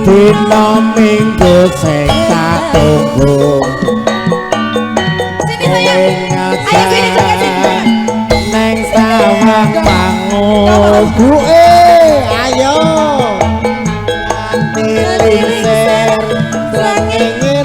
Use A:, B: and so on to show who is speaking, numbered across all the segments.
A: Dina minggu sing tak tunggu.
B: Sini sayang.
A: Wang mangun buke ayo Lilisir Srengenge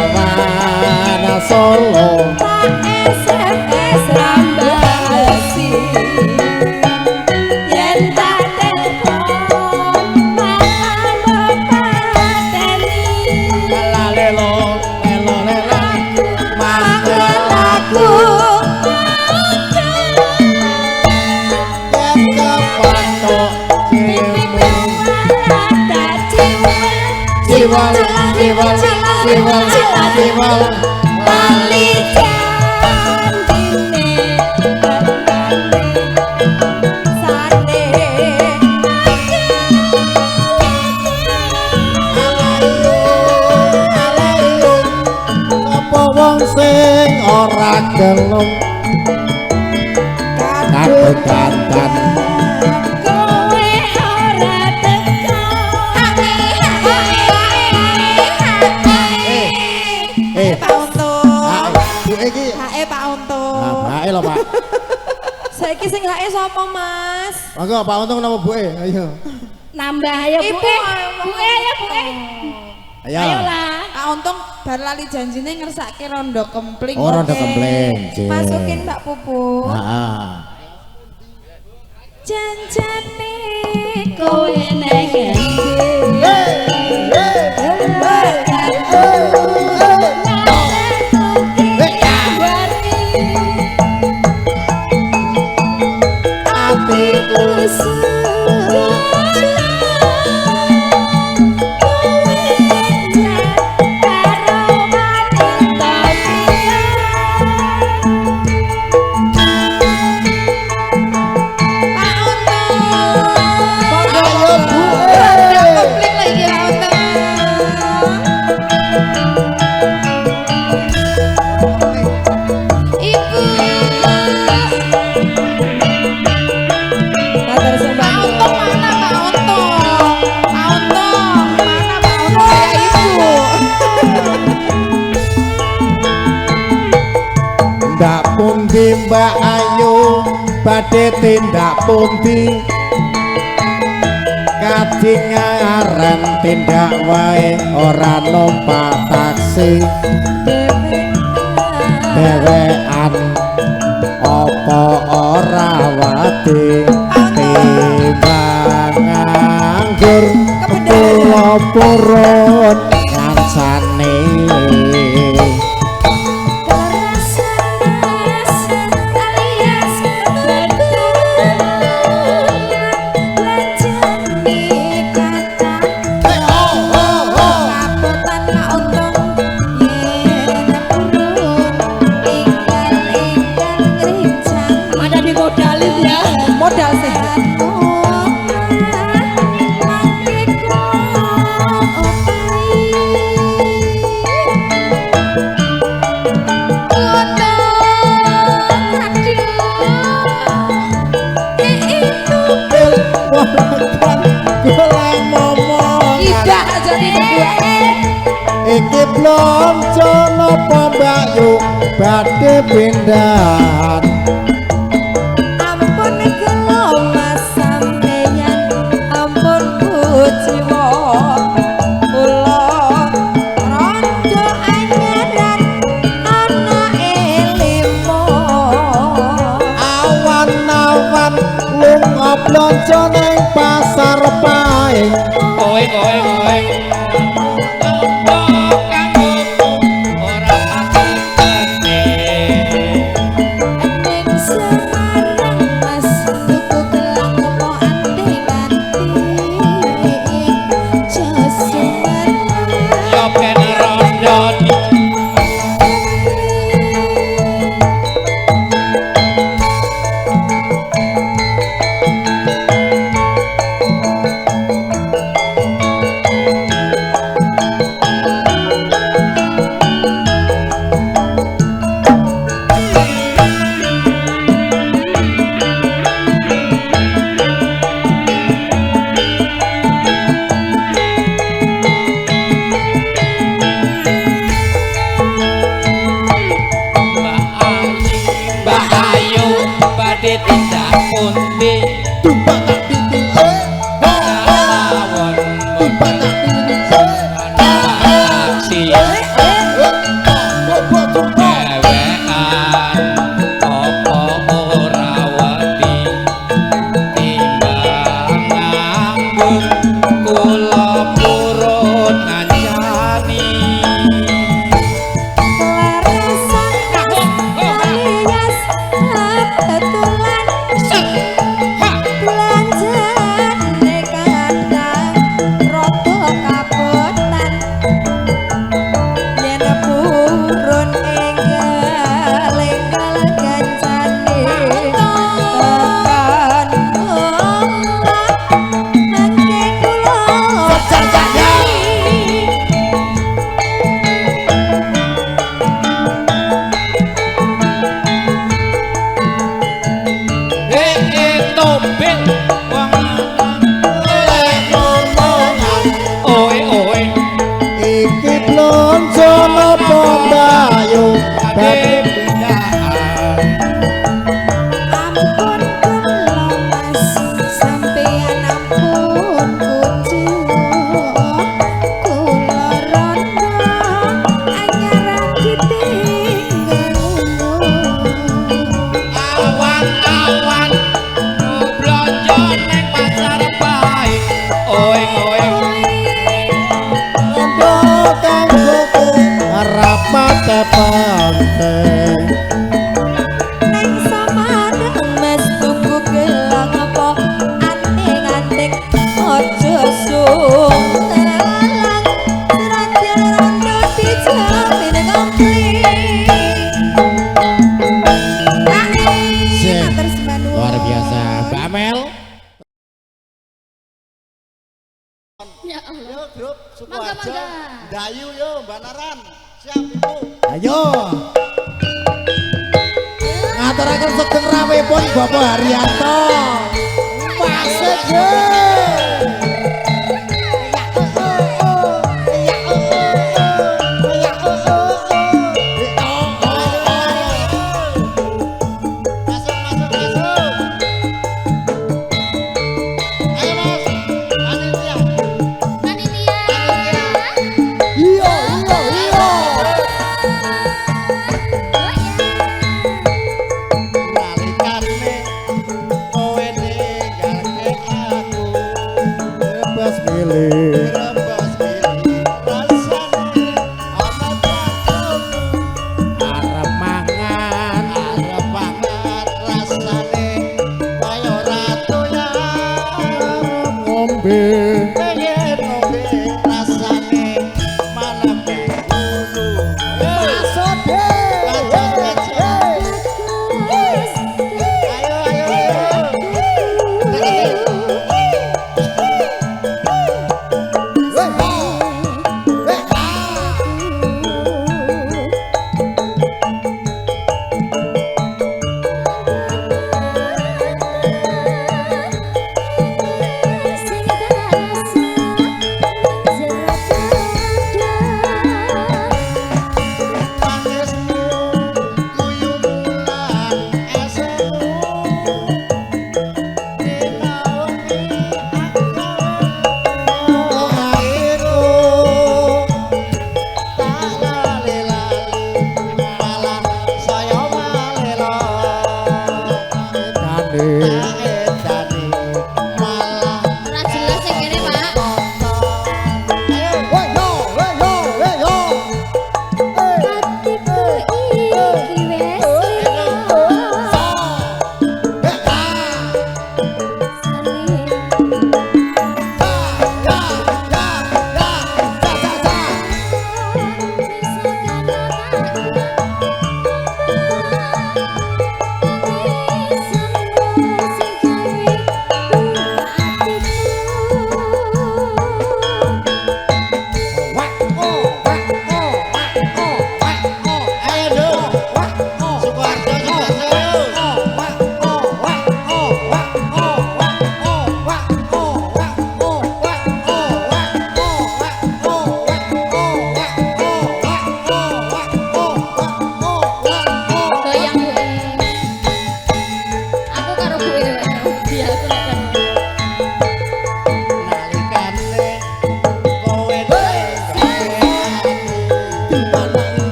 A: Abangawana Solo
B: SMS rambasi yen tak telepon malah bapateni
A: lelo
B: mangelaku
A: yen kepatok jiwal
B: lali jandine sane
A: apa wong sing ora gelem kabekantan
B: kowe ora teko Pak Untung
A: buke iki
B: hae Pak Untung
A: bae lho Pak
B: saiki sing hae sapa Mas
A: monggo Pak Untung napa buke ayo
B: nambah ayo buke ayo buke
A: ayo
B: ayolah Pak Untung bar lali janjine ngersake rondo kempling
A: oh rondo kempling
B: masukin Mbak Pupu
A: heeh
B: janjane kowe nang
A: Mbak Ayu badhe tindak pundi kadingaren tindak wae ora numpak taksi dewean apa ora wadi timbang nganggur kula purun ngancane
B: modal sehat
A: iki belum jono pembayu badhe pindahan
B: ampun kelo mas sampeyan ampun kuciwa kula rondo anyaran ana elimo
A: awan-awan lunga blonjo ning pasar paing
C: kowe aksi dewekan apa ora wedi timbang ngambung kula purun ngancani
D: Dayu yo Banaran siap Ibu.
A: Ayo. Ngaturaken sugeng rawuhipun Bapak Haryanto. Masuk yo.
D: Nalikane kowe ninggalke aku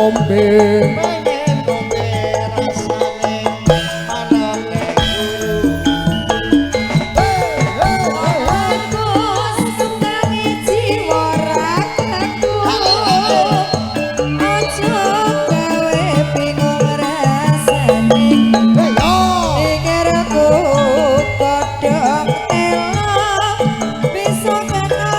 A: ngombe
D: pengen ngombe rasane manane
B: Bagus senangi jiwa ragaku Ojo gawe bingung rasane Pikirku kodhok elo bisa kena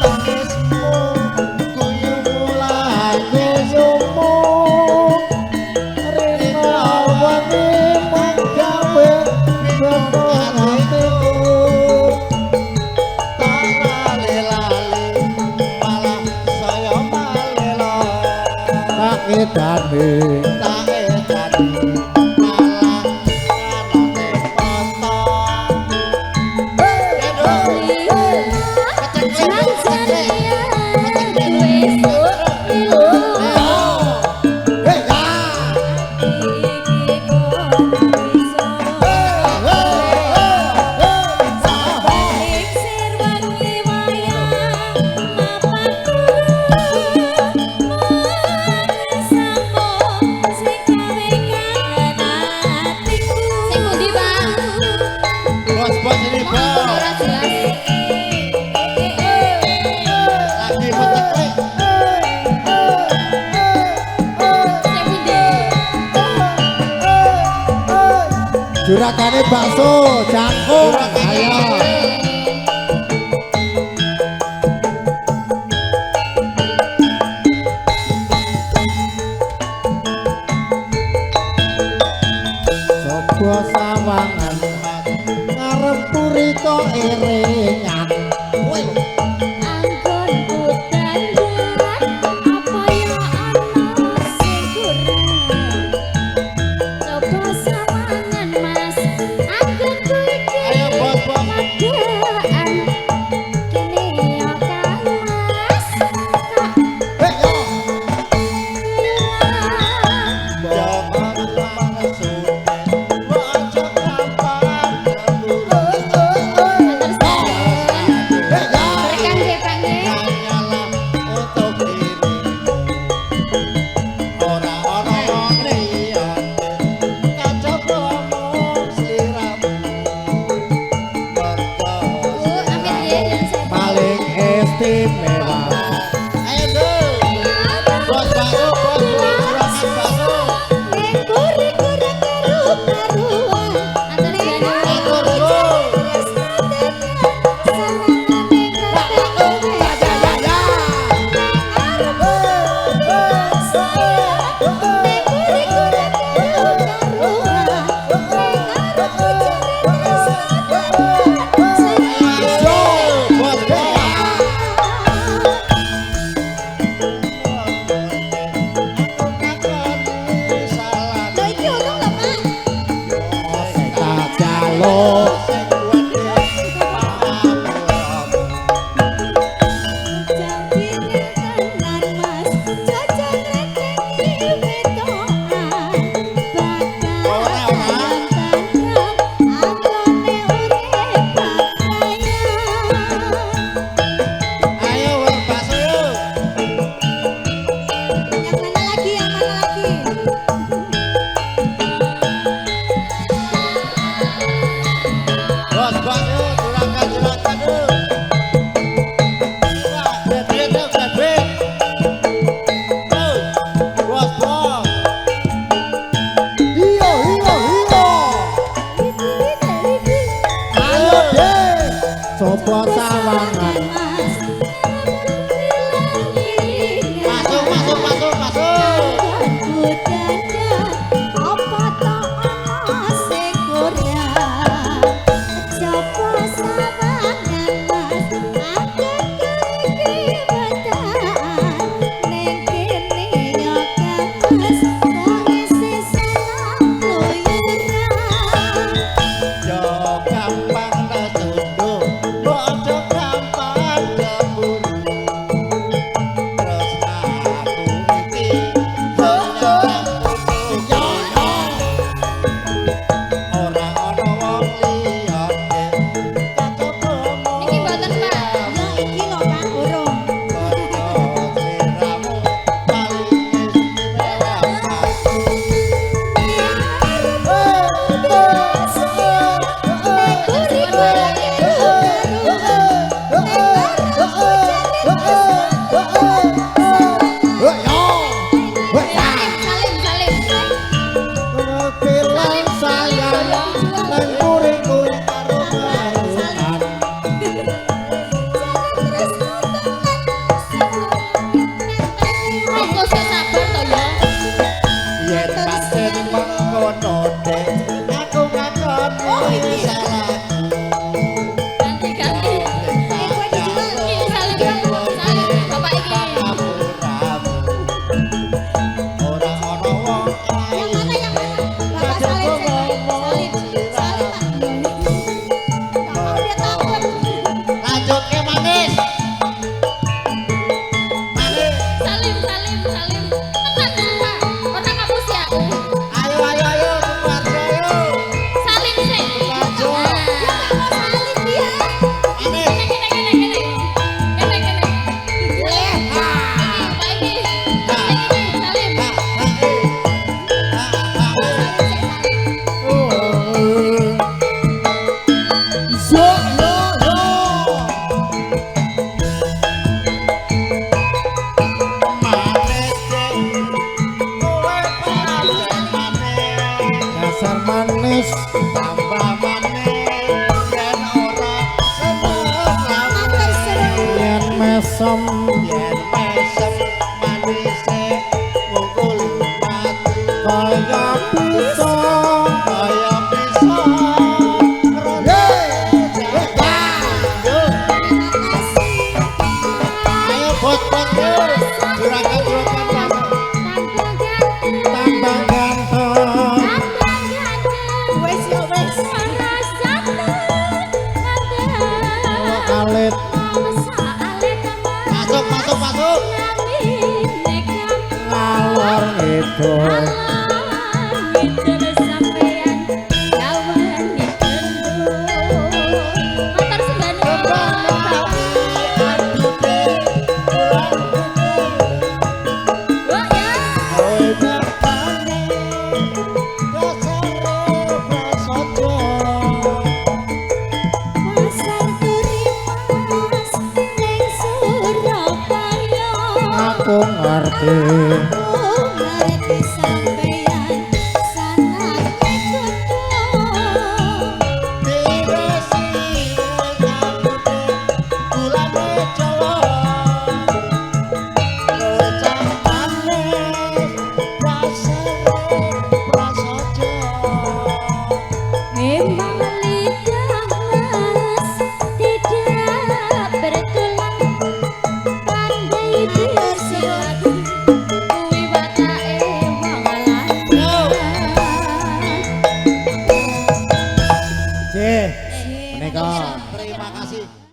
D: tangismu guyumu lagu sumu rino wengi menggawe bingung hatiku tak lali-lali malah saya malela
A: tak edane
D: tak edani malah kanane potong bos ini bos lagi metek
A: juragane bakso jangkung ayo Sopo sawangan ngarep purita iringan
E: Anggon budandan apa ya ana sing kurang Coba sawangan mas anggon ku iki
D: ayo bos
E: magaan kene ya kan mas kok
D: jangan lama sudah ojo gampang cemburu
E: berkah nggih Pak nggih
D: hanyalah untuk dirimu orang-orang lihat kacau ngomong sliramu
E: Bu amin nggih yang sehat
A: paling istimewa
D: ayo dong bos baru bos juragan baru atur bos
A: tak jaluk
D: ayo bakso yuk
B: Yang mana lagi?
D: bos bakso juragan yuk wah bedrit yuk bedrit bos bos
A: iyo ayo deh Sopo sawangan
D: masuk masuk masuk masuk jo gampang tak jodoh ojo gampang
A: nang kuring-kuring karo barunan.
E: Monggo sik sabar to ya.
D: Yen pancen mengkono dek, aku ngakoni salah.
E: Ganti-ganti. Iki salim salim bapak iki.
D: Ora ana wong
B: Yang mana yang mana? Bapak salib salib salib Pak. Gak mau dia takut.
D: lanjut ke manis. Manis.
E: Salim salim salim. Tenan Pak. Ora ngapus ya.
D: Ayo ayo ayo keluarga ayo.
E: Salim sik.
D: Lanjut.
B: Dia gak mau salib dia.
D: Manis.
E: Kene kene kene. Kene kene. Pak iki. Salim.
A: Yo yo yo. Dasar manis yen mesem kaya pisang.
D: Ayo bot-bot yuk, juragan-juragan masuk.
A: Tambah ganteng.
B: Wes yo wes.
A: Alit
D: Masuk, masuk, masuk.
A: ngalor itu. Aku ngerti.
E: Memang lidah mas tidak bertulang, pandai bersilat, kuwi watake wong lanang.
A: Cih, menika
D: Terima kasih.